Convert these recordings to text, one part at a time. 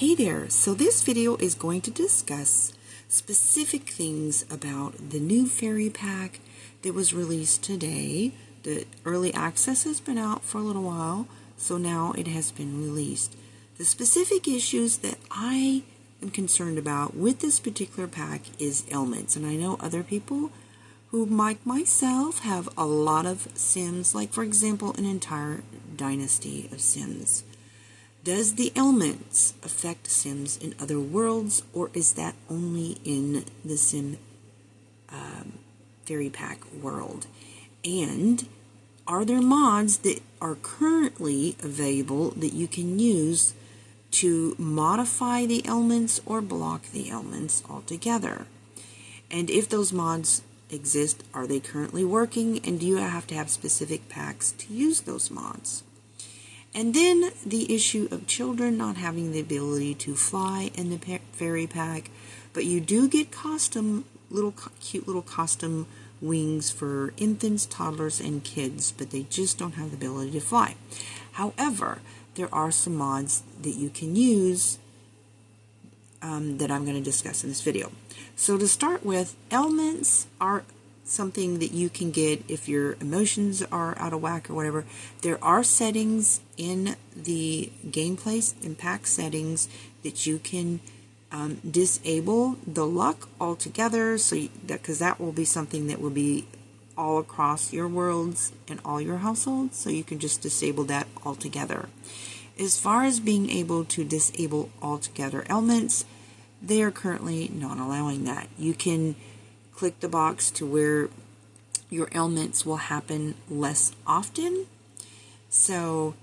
Hey there, so this video is going to discuss specific things about the new fairy pack that was released today. The early access has been out for a little while, so now it has been released. The specific issues that I am concerned about with this particular pack is ailments, and I know other people who, like myself, have a lot of Sims, like for example an entire dynasty of Sims. Does the ailments affect Sims in other worlds, or is that only in the Sim Fairy Pack world? And are there mods that are currently available that you can use to modify the ailments or block the ailments altogether? And if those mods exist, are they currently working, and do you have to have specific packs to use those mods? And then the issue of children not having the ability to fly in the fairy pack, but you do get cute little custom wings for infants, toddlers, and kids, but they just don't have the ability to fly. However, there are some mods that you can use that I'm going to discuss in this video. So to start with, ailments are something that you can get if your emotions are out of whack or whatever. There are settings in the gameplay and pack settings that you can disable the luck altogether, so because that will be something that will be all across your worlds and all your households, so you can just disable that altogether. As far as being able to disable altogether ailments, they are currently not allowing that. You can click the box to where your ailments will happen less often. So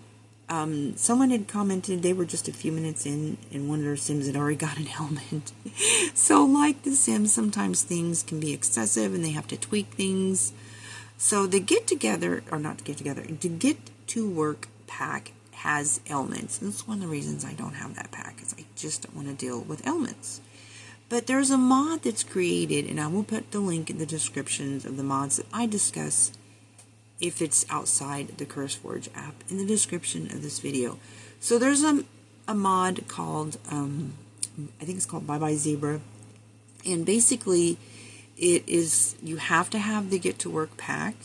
someone had commented they were just a few minutes in and one of their Sims had already got an ailment. So like the Sims, sometimes things can be excessive and they have to tweak things. So the Get to Work pack has ailments. And that's one of the reasons I don't have that pack, is I just don't want to deal with ailments. But there's a mod that's created, and I will put the link in the descriptions of the mods that I discuss, if it's outside the CurseForge app, in the description of this video. So there's a mod called, I think it's called Bye Bye Zebra, and basically it is, you have to have the Get to Work pack,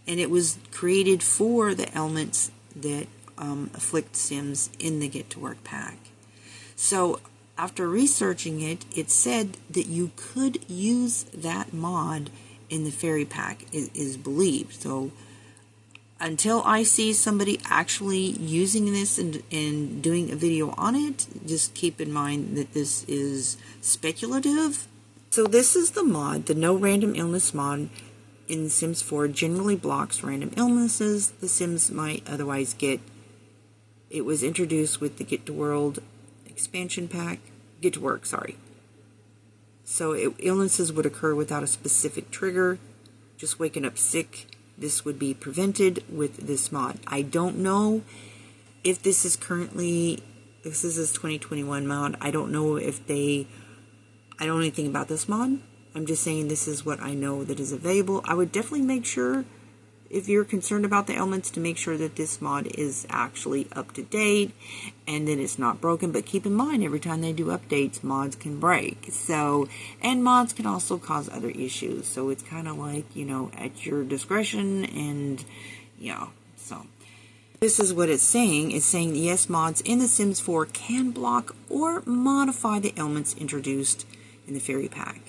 and it was created for the ailments that afflict Sims in the Get to Work pack. So after researching it, it said that you could use that mod in the fairy pack, is believed. So until I see somebody actually using this and doing a video on it, just keep in mind that this is speculative. So this is the mod, the No Random Illness mod in Sims 4 generally blocks random illnesses the Sims might otherwise get. It was introduced with the Get to World expansion pack, Get to Work, sorry. So illnesses would occur without a specific trigger, just waking up sick. This would be prevented with this mod. I don't know if this is currently, this is this 2021 mod. I don't know if I don't know anything about this mod. I'm just saying this is what I know that is available. I would definitely make sure, if you're concerned about the ailments, to make sure that this mod is actually up to date and that it's not broken. But keep in mind, every time they do updates, mods can break. So, and mods can also cause other issues. So it's kind of like, you know, at your discretion, and yeah, so this is what it's saying. It's saying yes, mods in The Sims 4 can block or modify the ailments introduced in the fairy pack.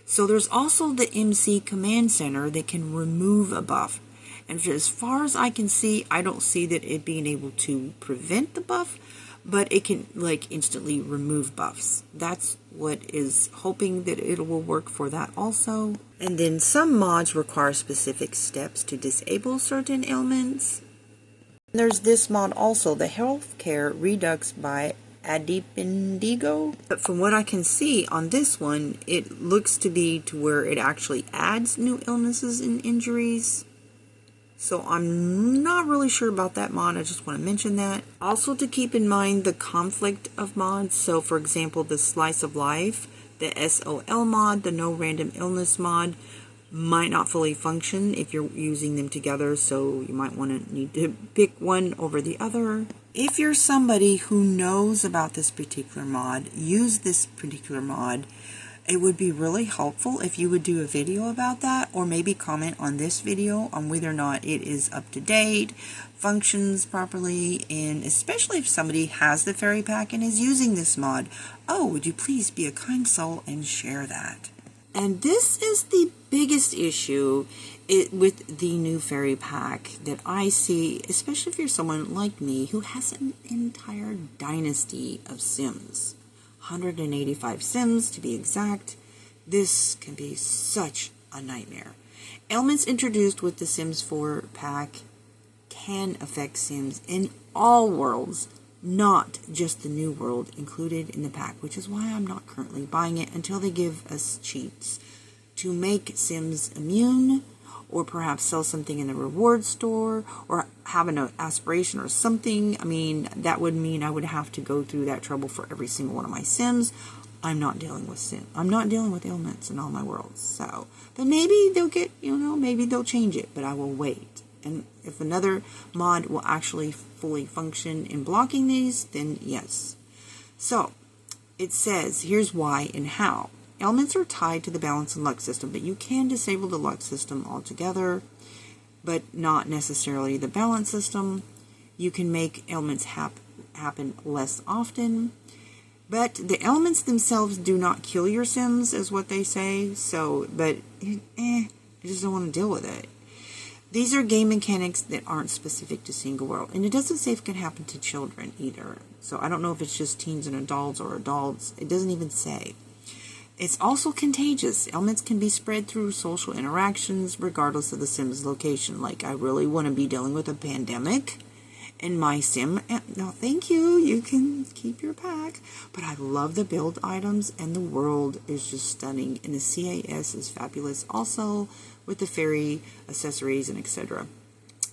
So there's also the MC Command Center that can remove a buff. And as far as I can see, I don't see that it being able to prevent the buff, but it can like instantly remove buffs. That's what is hoping that it will work for that also. And then some mods require specific steps to disable certain ailments. There's this mod also, the Healthcare Redux by Adipendigo. But from what I can see on this one, it looks to be to where it actually adds new illnesses and injuries. So I'm not really sure about that mod. I just want to mention that. Also to keep in mind the conflict of mods. So for example, the Slice of Life, the SOL mod, the No Random Illness mod might not fully function if you're using them together, so you might need to pick one over the other. If you're somebody who knows about this particular mod, use this particular mod, it would be really helpful if you would do a video about that, or maybe comment on this video on whether or not it is up to date, functions properly, and especially if somebody has the fairy pack and is using this mod, oh, would you please be a kind soul and share that. And this is the biggest issue with the new fairy pack that I see, especially if you're someone like me who has an entire dynasty of Sims. 185 Sims to be exact. This can be such a nightmare. Ailments introduced with the Sims 4 pack can affect Sims in all worlds, not just the new world included in the pack, which is why I'm not currently buying it until they give us cheats to make Sims immune, or perhaps sell something in the reward store, or have an aspiration or something. I mean, that would mean I would have to go through that trouble for every single one of my Sims. I'm not dealing with I'm not dealing with ailments in all my worlds. So, but maybe they'll get, maybe they'll change it, but I will wait. And if another mod will actually fully function in blocking these, then yes. So, it says, here's why and how. Ailments are tied to the balance and luck system, but you can disable the luck system altogether, but not necessarily the balance system. You can make ailments happen less often, but the elements themselves do not kill your Sims, is what they say. So, but I just don't want to deal with it. These are game mechanics that aren't specific to single world, and it doesn't say if it can happen to children either. So I don't know if it's just teens and adults or adults. It doesn't even say. It's also contagious. Ailments can be spread through social interactions regardless of the Sim's location. Like, I really want to be dealing with a pandemic in my Sim. No, thank you. You can keep your pack. But I love the build items, and the world is just stunning. And the CAS is fabulous also, with the fairy accessories and etc.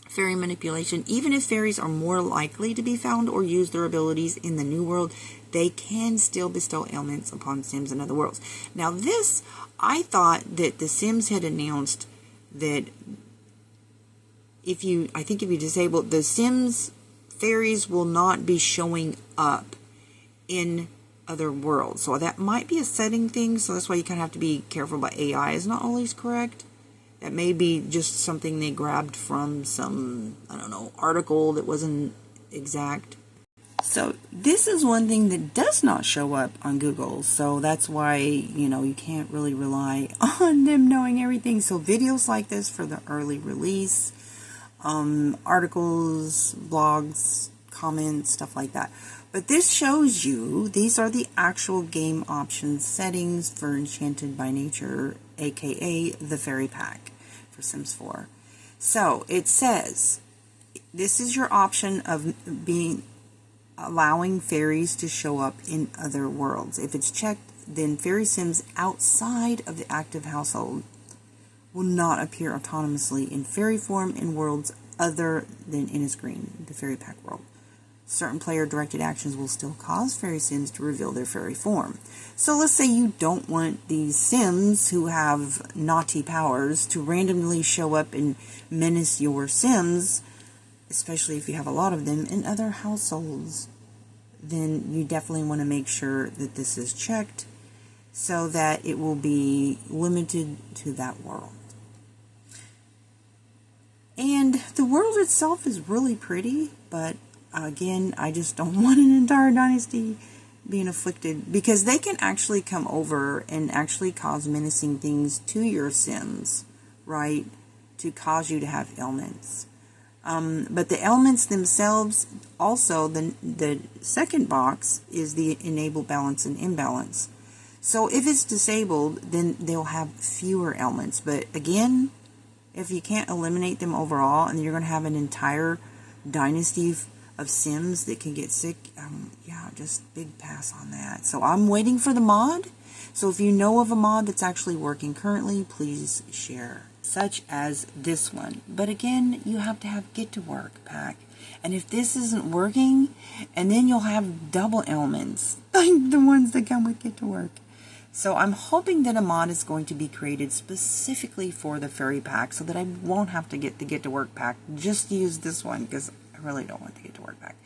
Fairy manipulation. Even if fairies are more likely to be found or use their abilities in the new world, they can still bestow ailments upon Sims in other worlds. Now this, I thought that the Sims had announced that if you disable the Sims, fairies will not be showing up in other worlds. So that might be a setting thing, so that's why you kind of have to be careful about AI is not always correct. That may be just something they grabbed from some, I don't know, article that wasn't exact. So this is one thing that does not show up on Google. So that's why, you can't really rely on them knowing everything. So videos like this for the early release, articles, blogs, comments, stuff like that. But this shows you, these are the actual game options settings for Enchanted by Nature, aka the Fairy Pack for Sims 4. So it says, this is your option of allowing fairies to show up in other worlds. If it's checked, then fairy Sims outside of the active household will not appear autonomously in fairy form in worlds other than Innisgreen, the Fairy Pack world. Certain player-directed actions will still cause fairy Sims to reveal their fairy form. So let's say you don't want these Sims who have naughty powers to randomly show up and menace your Sims, especially if you have a lot of them in other households. Then you definitely want to make sure that this is checked so that it will be limited to that world. And the world itself is really pretty, but again, I just don't want an entire dynasty being afflicted, because they can actually come over and actually cause menacing things to your Sims, right, to cause you to have ailments. But the ailments themselves, also, the second box is the enable balance and imbalance. So if it's disabled, then they'll have fewer ailments. But again, if you can't eliminate them overall, and you're going to have an entire dynasty of Sims that can get sick, yeah, just big pass on that. So I'm waiting for the mod. So if you know of a mod that's actually working currently, please share. Such as this one. But again, you have to have Get to Work pack. And if this isn't working, and then you'll have double ailments, like the ones that come with Get to Work. So I'm hoping that a mod is going to be created specifically for the fairy pack so that I won't have to get the Get to Work pack. Just use this one because I really don't want the Get to Work pack.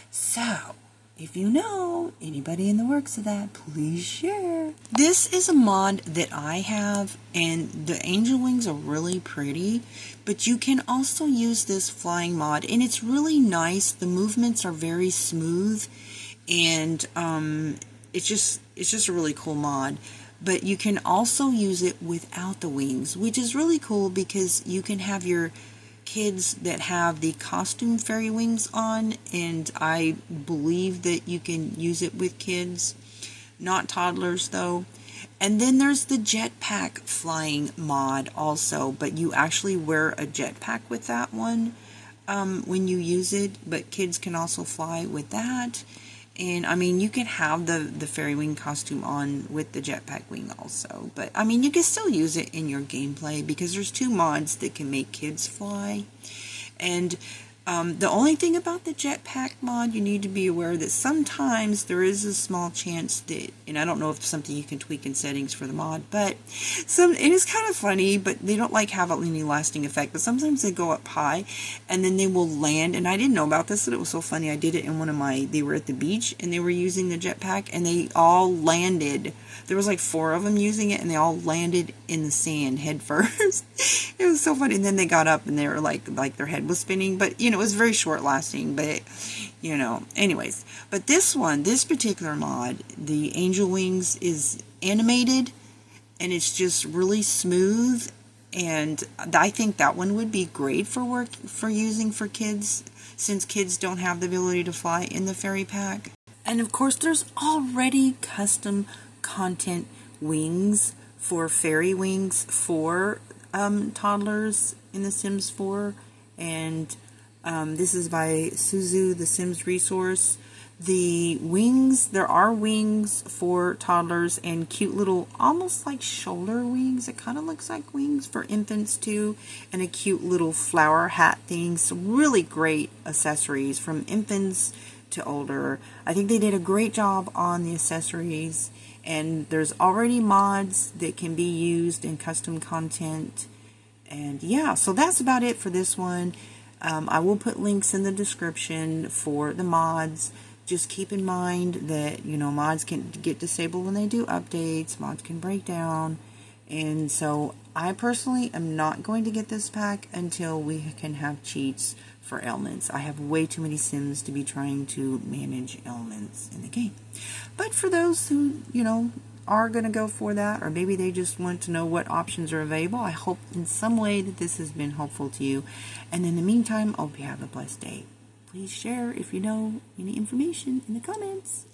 So, if you know anybody in the works of that, please share. This is a mod that I have, and the angel wings are really pretty, but you can also use this flying mod, and it's really nice. The movements are very smooth, and it's just a really cool mod. But you can also use it without the wings, which is really cool because you can have your kids that have the costume fairy wings on, and I believe that you can use it with kids, not toddlers though. And then there's the jetpack flying mod also, but you actually wear a jetpack with that one when you use it, but kids can also fly with that. And I mean, you can have the fairy wing costume on with the jetpack wing also. But I mean, you can still use it in your gameplay because there's 2 mods that can make kids fly. And the only thing about the jetpack mod, you need to be aware that sometimes there is a small chance that, and I don't know if it's something you can tweak in settings for the mod, but it is kind of funny, but they don't like have any lasting effect. But sometimes they go up high and then they will land, and I didn't know about this, and it was so funny. I did it in they were at the beach and they were using the jetpack, and they all landed. There was like 4 of them using it, and they all landed in the sand head first. It was so funny. And then they got up and they were like their head was spinning, but you know, it was very short lasting, but you know, anyways. But this particular mod, the angel wings, is animated, and it's just really smooth, and I think that one would be great for using for kids, since kids don't have the ability to fly in the fairy pack. And of course, there's already custom content wings for fairy wings for toddlers in The Sims 4, and this is by Suzu, the Sims Resource. The wings, there are wings for toddlers and cute little, almost like shoulder wings. It kind of looks like wings for infants too, and a cute little flower hat thing. So really great accessories from infants to older. I think they did a great job on the accessories, and there's already mods that can be used in custom content. And yeah, so that's about it for this one. I will put links in the description for the mods. Just keep in mind that, you know, mods can get disabled when they do updates. Mods can break down. And so I personally am not going to get this pack until we can have cheats for ailments. I have way too many Sims to be trying to manage ailments in the game. But for those who, you know, are going to go for that, or maybe they just want to know what options are available, I hope in some way that this has been helpful to you. And in the meantime, I hope you have a blessed day. Please share if you know any information in the comments.